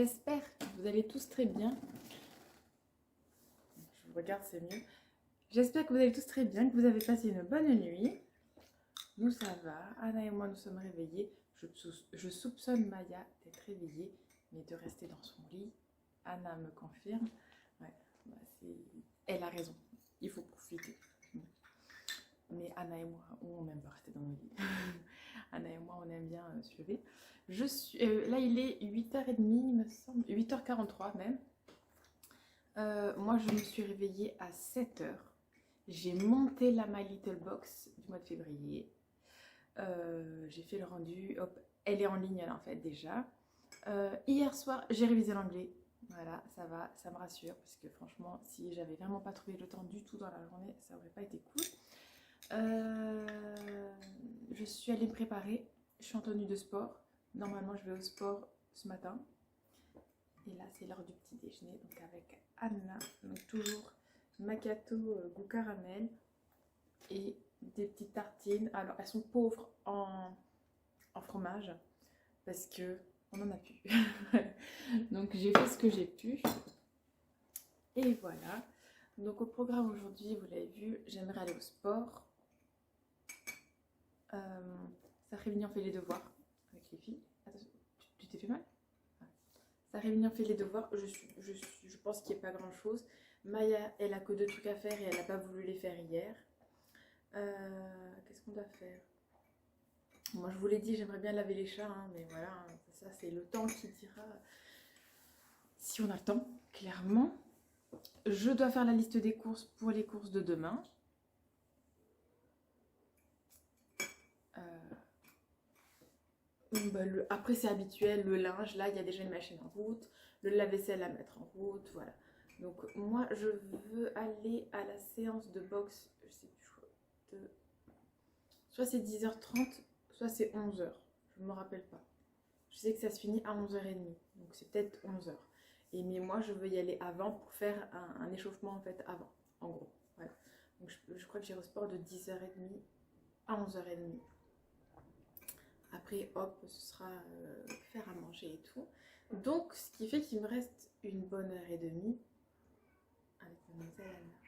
J'espère que vous allez tous très bien. Je vous regarde, c'est mieux. J'espère que vous allez tous très bien, que vous avez passé une bonne nuit. Nous, ça va. Anna et moi, nous sommes réveillés. Je soupçonne Maya d'être réveillée, mais de rester dans son lit. Anna me confirme. Ouais, bah elle a raison. Il faut profiter. Mais Anna et moi, on n'aime pas rester dans nos lits. Anna et moi, on aime bien se lever. Là, il est 8h30, il me semble. 8h43 même. Moi, je me suis réveillée à 7h. J'ai monté la My Little Box du mois de février. J'ai fait le rendu. Hop, elle est en ligne, elle, en fait, déjà. Hier soir, j'ai révisé l'anglais. Voilà, ça va, ça me rassure. Parce que franchement, si j'avais vraiment pas trouvé le temps du tout dans la journée, ça aurait pas été cool. Je suis allée me préparer. Je suis en tenue de sport. Normalement, je vais au sport ce matin. Et là, c'est l'heure du petit déjeuner. Donc, avec Anna. Donc, toujours macchiato goût caramel. Et des petites tartines. Alors, elles sont pauvres en fromage. Parce que on n'en a plus. Donc, j'ai fait ce que j'ai pu. Et voilà. Donc, au programme aujourd'hui, vous l'avez vu, j'aimerais aller au sport. Sa réunion fait les devoirs avec les filles. Attention, tu t'es fait mal? Sa réunion fait les devoirs. Je pense qu'il n'y a pas grand chose. Maya, elle a que 2 trucs à faire et elle n'a pas voulu les faire hier. Qu'est-ce qu'on doit faire? Moi, je vous l'ai dit, j'aimerais bien laver les chats, hein, mais voilà, ça c'est le temps qui dira si on a le temps, clairement. Je dois faire la liste des courses pour les courses de demain. Après, c'est habituel, le linge, là, il y a déjà une machine en route, le lave-vaisselle à mettre en route, voilà. Donc, moi, je veux aller à la séance de boxe, je sais plus, soit c'est 10h30, soit c'est 11h, je ne me rappelle pas. Je sais que ça se finit à 11h30, donc c'est peut-être 11h. Mais moi, je veux y aller avant pour faire un échauffement, en fait, avant, en gros. Voilà. Donc, je crois que j'irai au sport de 10h30 à 11h30. Après, hop, ce sera faire à manger et tout. Donc, ce qui fait qu'il me reste une bonne heure et demie avec mademoiselle Anna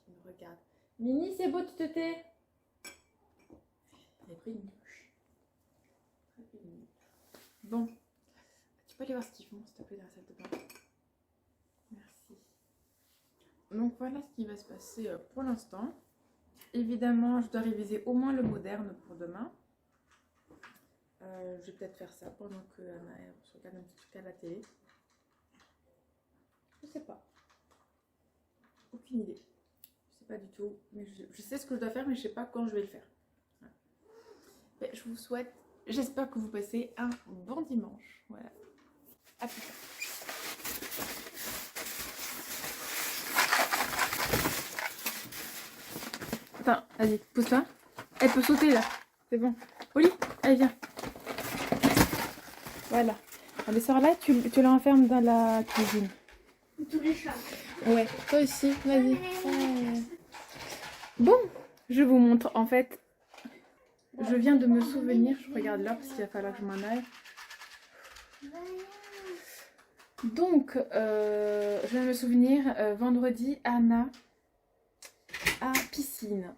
qui me regarde. Nini, c'est beau, tu te tais? Elle a pris une douche. Bon, tu peux aller voir ce qu'ils font, s'il te plaît, dans la salle de bain. Merci. Donc, voilà ce qui va se passer pour l'instant. Évidemment, je dois réviser au moins le moderne pour demain. Je vais peut-être faire ça pendant que Anna se regarde un petit truc à la télé. Je sais pas. Aucune idée. Je sais pas du tout. Mais je sais ce que je dois faire, mais je sais pas quand je vais le faire. Voilà. Mais je vous souhaite, j'espère que vous passez un bon dimanche. Voilà. À plus tard. Attends, vas-y, pousse-toi. Elle peut sauter là. C'est bon. Oli, allez, viens. Voilà. Allez, sors là, tu l'enfermes dans la cuisine. Tous les chats. Ouais, toi aussi, vas-y. Ouais. Bon, je vous montre. En fait, je viens de me souvenir, je regarde l'heure parce qu'il va falloir que je m'en aille. Donc, je viens de me souvenir, vendredi, Anna à piscine.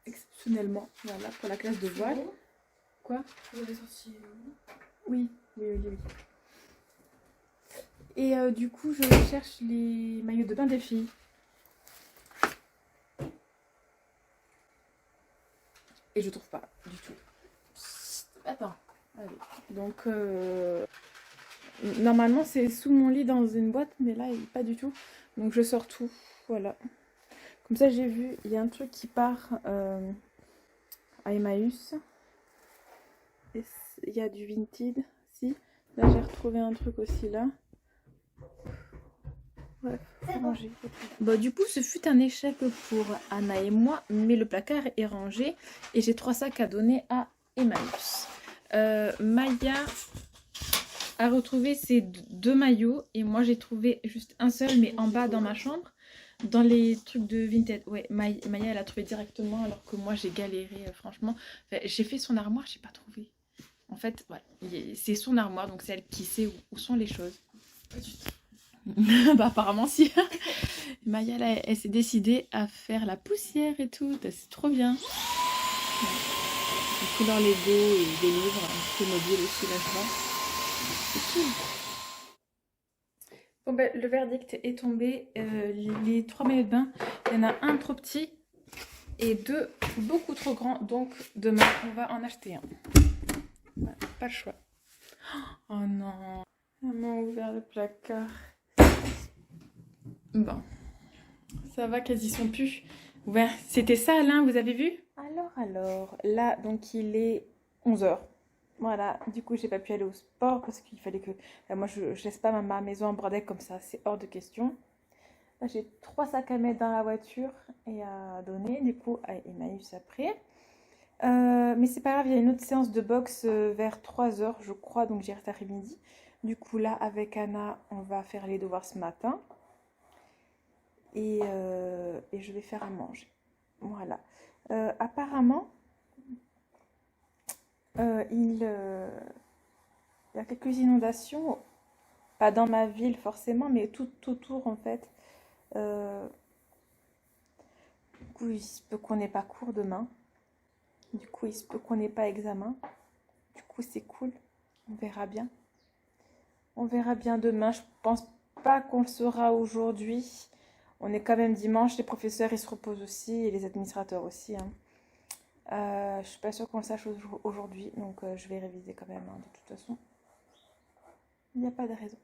Exceptionnellement, voilà, pour la classe de voile. Quoi? Vous avez sorti Oui. Et du coup, je cherche les maillots de bain des filles. Et je trouve pas du tout. Attends. Allez. Donc, normalement, c'est sous mon lit dans une boîte, mais là, pas du tout. Donc, je sors tout. Voilà. Comme ça, j'ai vu, il y a un truc qui part à Emmaüs. Il y a du Vinted. Si. Là, j'ai retrouvé un truc aussi là. Ouais, faut ranger. Bon, du coup, ce fut un échec pour Anna et moi, mais le placard est rangé et j'ai 3 sacs à donner à Emmaüs. Maya a retrouvé ses 2 maillots et moi j'ai trouvé juste un seul, mais en bas dans ma chambre, dans les trucs de Vinted. Ouais, Maya elle a trouvé directement alors que moi j'ai galéré, franchement. Enfin, j'ai fait son armoire, j'ai pas trouvé. En fait, voilà, c'est son armoire, donc c'est elle qui sait où sont les choses. Pas du tout. Bah apparemment si. Maya là, elle s'est décidée à faire la poussière et tout, c'est trop bien. Ouais. Des couleurs Lego et des livres, un petit peu mobile aussi là je vois. C'est cool. Bon ben le verdict est tombé. Les 3 maillots de bain, il y en a un trop petit et 2 beaucoup trop grands. Donc demain on va en acheter un. Voilà, pas le choix. Oh non. Maman a ouvert le placard. Bon. Ça va qu'elles y sont plus. Ouais, c'était ça Alain, vous avez vu? Alors, là, donc il est 11h. Voilà, du coup j'ai pas pu aller au sport parce qu'il fallait que... moi je laisse pas ma maison en bordel comme ça, c'est hors de question. Là j'ai 3 sacs à mettre dans la voiture et à donner, du coup à Emmaüs après. Mais c'est pas grave, il y a une autre séance de boxe vers 3h je crois, donc j'y reste après-midi. Du coup là avec Anna, on va faire les devoirs ce matin. Et je vais faire à manger. Voilà. Apparemment, il y a quelques inondations, pas dans ma ville forcément, mais tout autour en fait. Du coup, il se peut qu'on n'ait pas cours demain. Du coup, il se peut qu'on n'ait pas examen. Du coup, c'est cool. On verra bien. On verra bien demain. Je pense pas qu'on le saura aujourd'hui. On est quand même dimanche, les professeurs ils se reposent aussi et les administrateurs aussi. Hein. Je suis pas sûre qu'on le sache aujourd'hui, donc je vais réviser quand même. Hein, de toute façon, il n'y a pas de raison.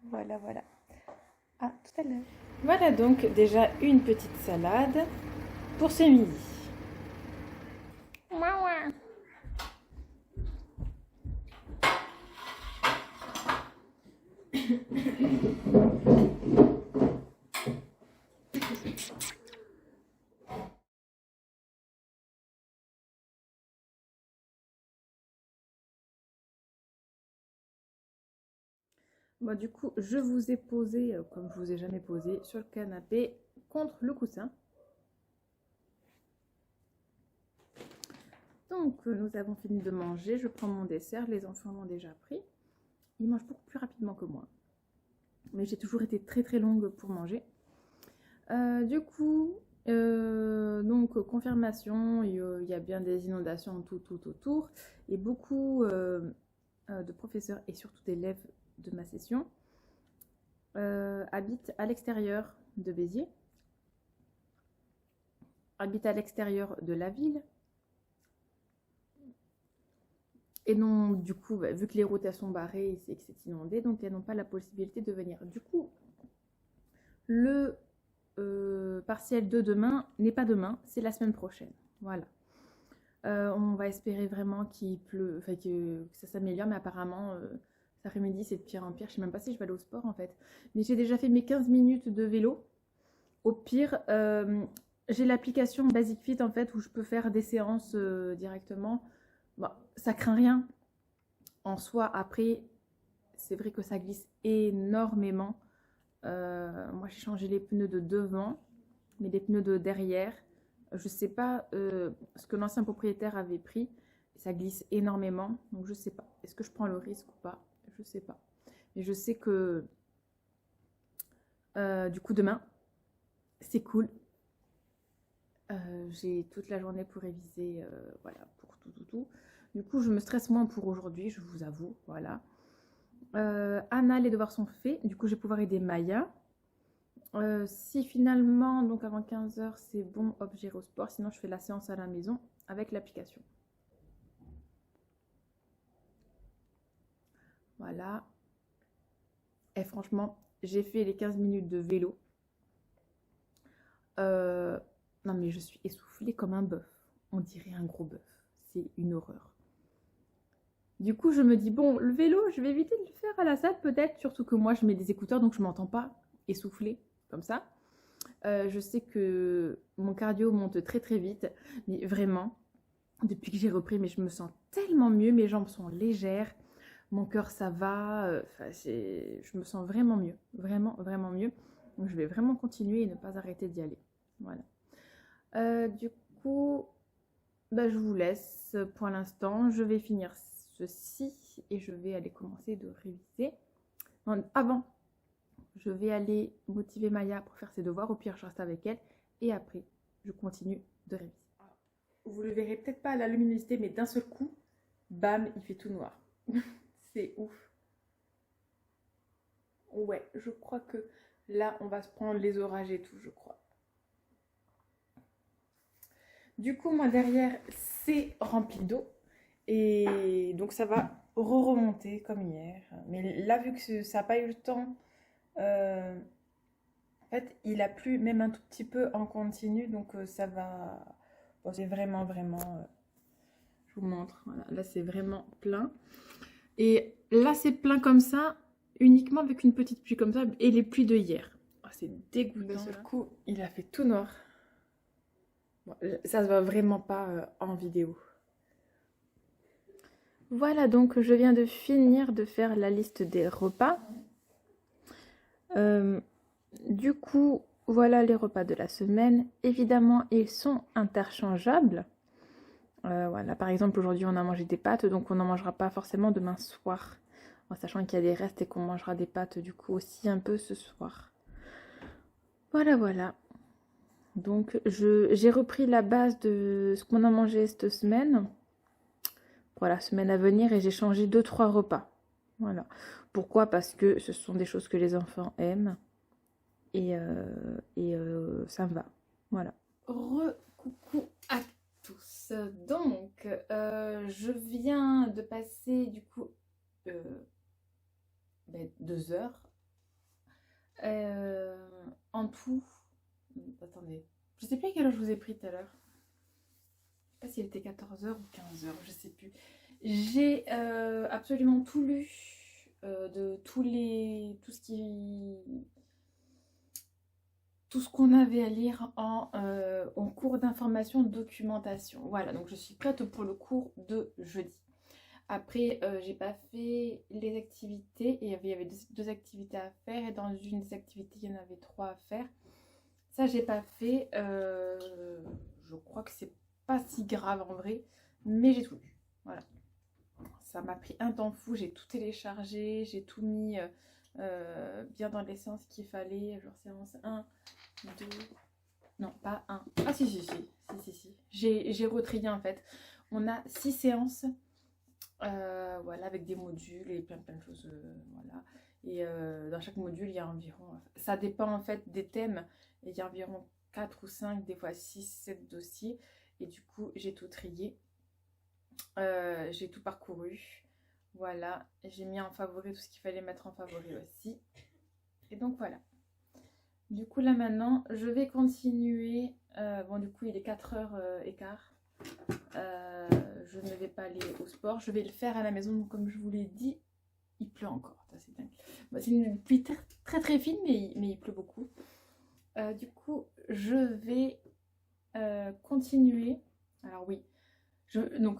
Voilà, voilà. À tout à l'heure. Voilà donc déjà une petite salade pour ce midi. Maman. Bon, du coup, je vous ai posé, comme je vous ai jamais posé, sur le canapé contre le coussin. Donc, nous avons fini de manger. Je prends mon dessert. Les enfants l'ont déjà pris. Ils mangent beaucoup plus rapidement que moi. Mais j'ai toujours été très très longue pour manger. Du coup, donc confirmation, il y a bien des inondations tout autour. Et beaucoup de professeurs et surtout d'élèves de ma session habitent à l'extérieur de Béziers, habitent à l'extérieur de la ville. Et non, du coup, bah, vu que les routes elles sont barrées et que c'est inondé, donc elles n'ont pas la possibilité de venir. Du coup, le partiel de demain n'est pas demain, c'est la semaine prochaine. Voilà. On va espérer vraiment qu'il pleut, enfin que ça s'améliore, mais apparemment, cet après-midi, c'est de pire en pire. Je sais même pas si je vais aller au sport en fait. Mais j'ai déjà fait mes 15 minutes de vélo. Au pire, j'ai l'application Basic Fit en fait où je peux faire des séances directement. Bon, ça craint rien en soi. Après, c'est vrai que ça glisse énormément. Moi, j'ai changé les pneus de devant, mais les pneus de derrière, je sais pas ce que l'ancien propriétaire avait pris. Ça glisse énormément, donc je sais pas. Est-ce que je prends le risque ou pas? Je sais pas. Mais je sais que du coup demain, c'est cool. J'ai toute la journée pour réviser, voilà, pour tout. Du coup, je me stresse moins pour aujourd'hui, je vous avoue, voilà. Anna, les devoirs sont faits, du coup, je vais pouvoir aider Maya. Si finalement, donc avant 15h, c'est bon, hop, j'irai au sport. Sinon, je fais la séance à la maison avec l'application. Voilà. Et franchement, j'ai fait les 15 minutes de vélo. Non, mais je suis essoufflée comme un bœuf. On dirait un gros bœuf. C'est une horreur. Du coup, je me dis, bon, le vélo, je vais éviter de le faire à la salle peut-être. Surtout que moi, je mets des écouteurs, donc je ne m'entends pas essoufflée comme ça. Je sais que mon cardio monte très très vite, mais vraiment, depuis que j'ai repris, mais je me sens tellement mieux, mes jambes sont légères, mon cœur ça va, je me sens vraiment mieux, vraiment mieux. Donc je vais vraiment continuer et ne pas arrêter d'y aller. Voilà. Du coup, bah, je vous laisse pour l'instant. Je vais finir ceci et je vais aller commencer de réviser. Non, avant, je vais aller motiver Maya pour faire ses devoirs. Au pire, je reste avec elle et après, je continue de réviser. Vous le verrez peut-être pas à la luminosité, mais d'un seul coup, bam, il fait tout noir. C'est ouf. Ouais, je crois que là, on va se prendre les orages et tout, je crois. Du coup, moi, derrière, c'est rempli d'eau. Et donc, ça va remonter comme hier. Mais là, vu que ça n'a pas eu le temps, en fait, il a plu même un tout petit peu en continu. Donc, ça va... Bon, c'est vraiment, je vous montre. Voilà, là, c'est vraiment plein. Et là, c'est plein comme ça, uniquement avec une petite pluie comme ça et les pluies de hier. Oh, c'est dégoûtant. D'un seul coup, il a fait tout noir. Bon, ça se voit vraiment pas en vidéo. Voilà, donc je viens de finir de faire la liste des repas. Du coup, voilà les repas de la semaine. Évidemment, ils sont interchangeables. Voilà, par exemple, aujourd'hui, on a mangé des pâtes, donc on n'en mangera pas forcément demain soir. En sachant qu'il y a des restes et qu'on mangera des pâtes, du coup, aussi un peu ce soir. Voilà. Donc, j'ai repris la base de ce qu'on a mangé cette semaine, pour la semaine à venir, et j'ai changé 2-3 repas. Voilà. Pourquoi? Parce que ce sont des choses que les enfants aiment, et ça me va. Voilà. Coucou à tous. Donc, je viens de passer, du coup, 2 heures. En tout... Attendez, je sais plus à quelle heure je vous ai pris tout à l'heure. Je sais pas s'il était 14h ou 15h, je sais plus. J'ai absolument tout lu de tout ce qu'on avait à lire en cours d'information documentation. Voilà, donc je suis prête pour le cours de jeudi. Après, j'ai pas fait les activités et il y avait 2 activités à faire et dans une des activités, il y en avait 3 à faire. Ça, j'ai pas fait. Je crois que c'est pas si grave en vrai, mais j'ai tout lu. Voilà. Ça m'a pris un temps fou. J'ai tout téléchargé, j'ai tout mis bien dans les séances qu'il fallait. Genre séance 1, 2. Non, pas 1. Ah, si. J'ai retrié en fait. On a 6 séances. Voilà, avec des modules et plein de choses. Voilà. Et dans chaque module, il y a environ... Ça dépend en fait des thèmes. Il y a environ 4 ou 5, des fois 6, 7 dossiers. Et du coup, j'ai tout trié. J'ai tout parcouru. Voilà. J'ai mis en favori tout ce qu'il fallait mettre en favori aussi. Et donc voilà. Du coup, là maintenant, je vais continuer. Bon, du coup, il est 4h15. Je ne vais pas aller au sport. Je vais le faire à la maison. Donc, comme je vous l'ai dit, il pleut encore. C'est dingue. Bah, c'est une pluie très fine, mais il pleut beaucoup. Du coup, je vais continuer. Alors oui, donc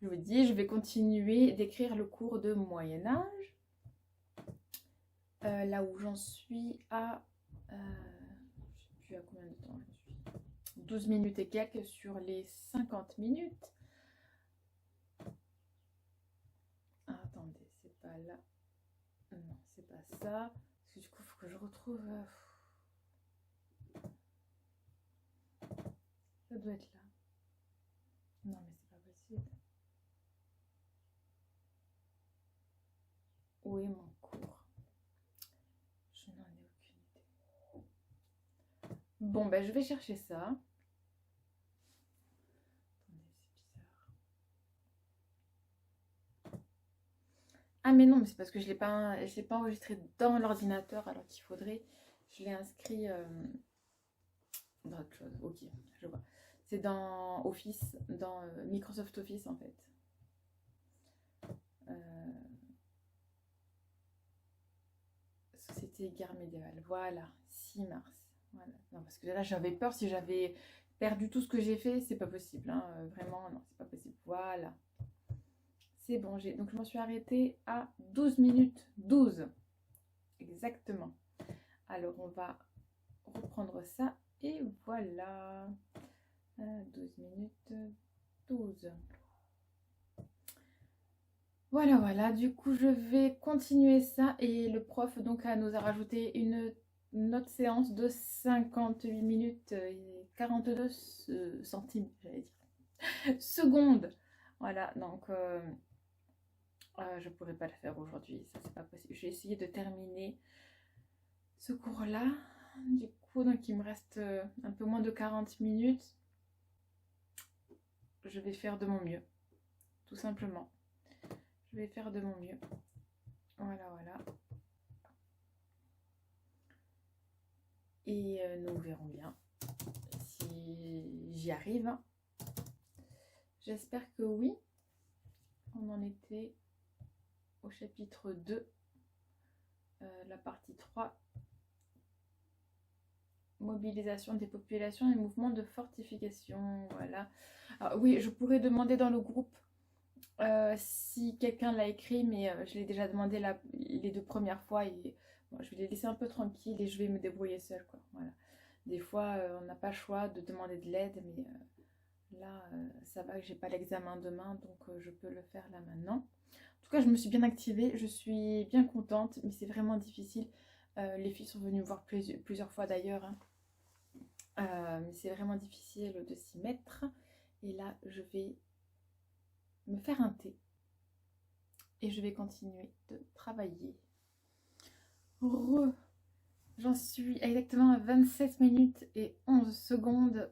je vous dis, je vais continuer d'écrire le cours de Moyen-Âge. Là où j'en suis à... je ne sais plus à combien de temps j'en suis. 12 minutes et quelques sur les 50 minutes. Ah, attendez, c'est pas là. Non, c'est pas ça. Parce que du coup, il faut que je retrouve... Ça doit être là. Non, mais c'est pas possible. Où est mon cours? Je n'en ai aucune idée. Bon, ben je vais chercher ça. Attendez, c'est bizarre. Ah, mais non, mais c'est parce que je l'ai pas enregistré dans l'ordinateur alors qu'il faudrait. Je l'ai inscrit dans autre chose. Ok, je vois. C'est dans Office, dans Microsoft Office en fait. Société guerre médiévale. Voilà, 6 mars. Voilà. Non, parce que là j'avais peur si j'avais perdu tout ce que j'ai fait, c'est pas possible. Hein. Vraiment, non, c'est pas possible. Voilà. C'est bon, donc je m'en suis arrêtée à 12 minutes 12. Exactement. Alors on va reprendre ça et voilà. 12 minutes 12. Voilà, voilà, du coup je vais continuer ça et le prof donc nous a rajouté une autre séance de 58 minutes et 42 centimes, j'allais dire, secondes. Voilà, donc je ne pourrais pas le faire aujourd'hui, ça c'est pas possible. J'ai essayé de terminer ce cours-là, du coup donc il me reste un peu moins de 40 minutes. Je vais faire de mon mieux, tout simplement. Je vais faire de mon mieux. Voilà, voilà. Et nous verrons bien si j'y arrive. J'espère que oui. On en était au chapitre 2, la partie 3. Mobilisation des populations et mouvements de fortification. Voilà. Alors, oui, je pourrais demander dans le groupe si quelqu'un l'a écrit, mais je l'ai déjà demandé les 2 premières fois et bon, je vais les laisser un peu tranquilles et je vais me débrouiller seule, quoi. Voilà. Des fois, on n'a pas le choix de demander de l'aide, mais là, ça va, j'ai pas l'examen demain, donc je peux le faire là maintenant. En tout cas, je me suis bien activée, je suis bien contente, mais c'est vraiment difficile. Les filles sont venues me voir plusieurs fois d'ailleurs, hein. Mais c'est vraiment difficile de s'y mettre. Et là, je vais me faire un thé et je vais continuer de travailler. J'en suis exactement à 27 minutes et 11 secondes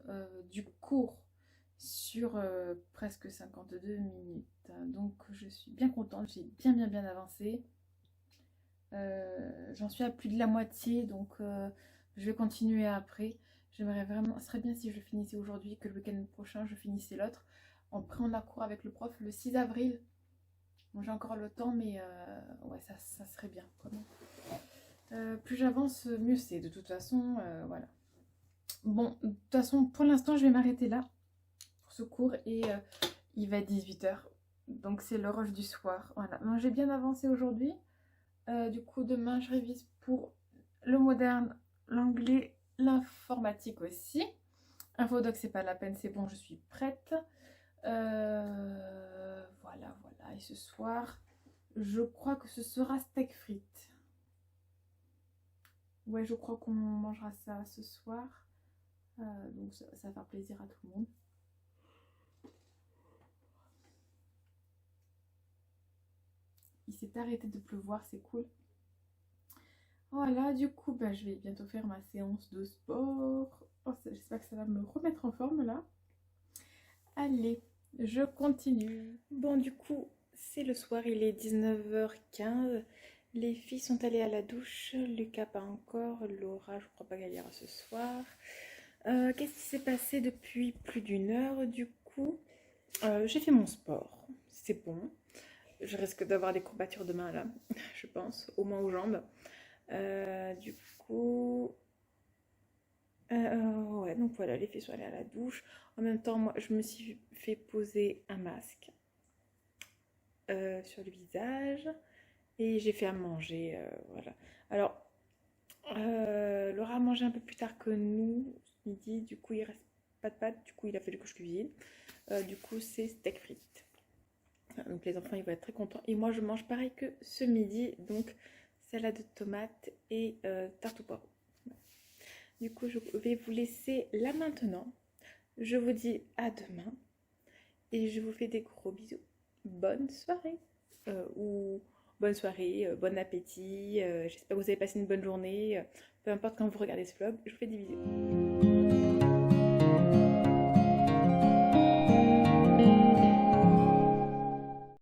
du cours sur presque 52 minutes. Donc je suis bien contente, j'ai bien avancé. J'en suis à plus de la moitié, donc je vais continuer après. J'aimerais vraiment, ce serait bien si je finissais aujourd'hui, que le week-end prochain je finissais l'autre. Après on a cours avec le prof le 6 avril. Bon, j'ai encore le temps, mais ouais, ça serait bien quand même. Plus j'avance, mieux c'est de toute façon, voilà. Bon, de toute façon, pour l'instant, je vais m'arrêter là pour ce cours et il va être 18 h. Donc c'est le rush du soir. Voilà, donc j'ai bien avancé aujourd'hui. Du coup, demain, je révise pour le moderne, l'anglais, l'informatique aussi. Infodoc, c'est pas la peine, c'est bon, je suis prête. Voilà, voilà. Et ce soir, je crois que ce sera steak frites. Ouais, je crois qu'on mangera ça ce soir. Donc ça va faire plaisir à tout le monde. Il s'est arrêté de pleuvoir, c'est cool. Voilà, du coup, bah, je vais bientôt faire ma séance de sport. Oh, j'espère que ça va me remettre en forme là. Allez, je continue. Bon, du coup, c'est le soir, il est 19h15. Les filles sont allées à la douche. Lucas pas encore. Laura, je crois pas qu'elle ira ce soir. Qu'est-ce qui s'est passé depuis plus d'une heure du coup? J'ai fait mon sport, c'est bon. Je risque d'avoir des courbatures demain là, je pense, au moins aux jambes. Du coup, ouais, donc voilà, les filles sont allées à la douche. En même temps, moi, je me suis fait poser un masque sur le visage et j'ai fait à manger, voilà. Alors, Laura a mangé un peu plus tard que nous, ce midi, du coup, il reste pas de pâtes, du coup, il a fallu que je cuisine. Du coup, c'est steak frites. Donc, les enfants, ils vont être très contents. Et moi, je mange pareil que ce midi, donc salade de tomates et tarte au poireau. Du coup, je vais vous laisser là maintenant. Je vous dis à demain et je vous fais des gros bisous. Bonne soirée ou bonne soirée, bon appétit. J'espère que vous avez passé une bonne journée. Peu importe quand vous regardez ce vlog, je vous fais des bisous.